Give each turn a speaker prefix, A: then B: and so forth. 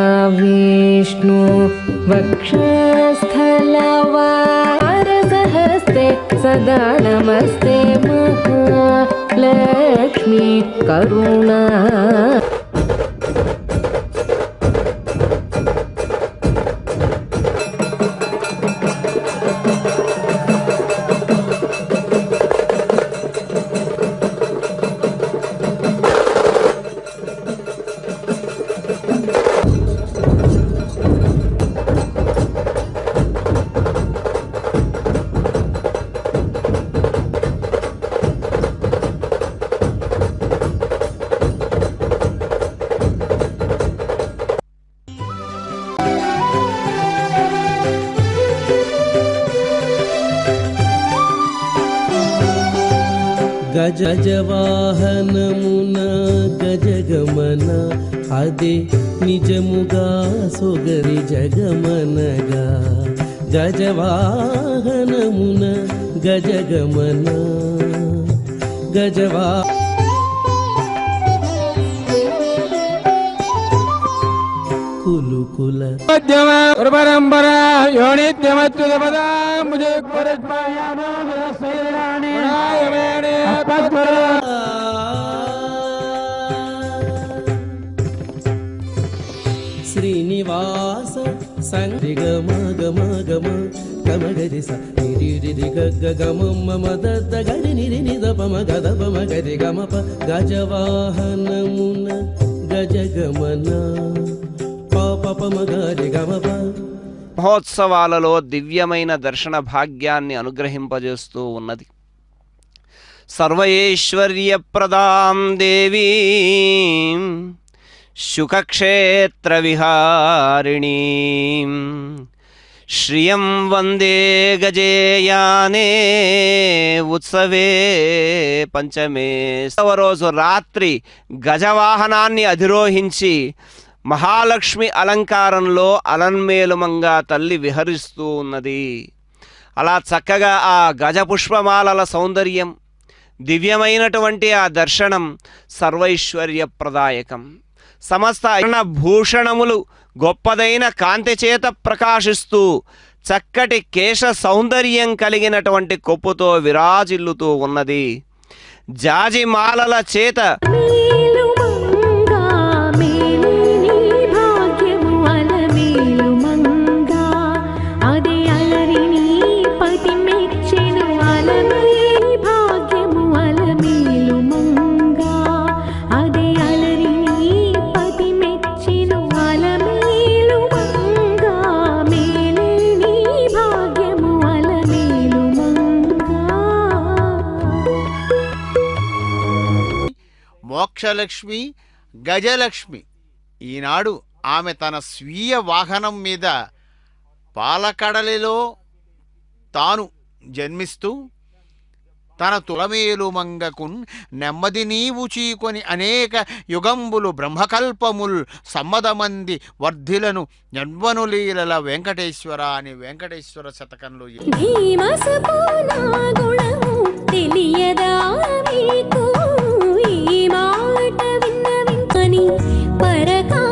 A: महाविष्णु वक्षस्थलवारसहस्ते सदा नमस्ते महालक्ष्मी करुणा।
B: గజవాహనమున గజగమన అదే నిజముగా సొగరి జగమనగా గజవాహనమున గజగమన గజవా కులుకుల
C: పరంపరా యోనిత్యమత్యుపదా ముజే
B: శ్రీనివాస సంగమ గమ గమ గమగరి సరి గమ మద గడి నిరి నిద పమ గద పమ గరి గమ ప గజవాహనమున గజగమన పాపమ గరి గమ ప.
D: మహోత్సవాలలో దివ్యమైన దర్శన భాగ్యాన్ని అనుగ్రహింపజేస్తూ ఉన్నది. సర్వైశ్వర్యప్రదాం దేవీ శుకక్షేత్ర విహారిణీ శ్రియం వందే గజేయానే ఉత్సవే పంచమే. రోజు రాత్రి గజవాహనాన్ని అధిరోహించి మహాలక్ష్మి అలంకారంలో అలన్మేలుమంగా తల్లి విహరిస్తూ ఉన్నది. అలా చక్కగా ఆ గజపుష్పమాలల సౌందర్యం, దివ్యమైనటువంటి ఆ దర్శనం సర్వైశ్వర్యప్రదాయకం. సమస్త భూషణములు గొప్పదైన కాంతి చేత ప్రకాశిస్తూ చక్కటి కేశ సౌందర్యం కలిగినటువంటి కొప్పుతో విరాజిల్లుతూ ఉన్నది. జాజిమాలల చేత
E: మోక్షలక్ష్మి గజలక్ష్మి. ఈనాడు ఆమె తన స్వీయ వాహనం మీద పాలకడలిలో తాను జన్మిస్తూ తన తులమేలుమంగకున్ నెమ్మది నీవు చీకొని అనేక యుగంబులు బ్రహ్మకల్పముల్ సమ్మదమంది వర్ధిలను జన్మనులీలల వెంకటేశ్వర అని వెంకటేశ్వర శతకంలో
F: పరకా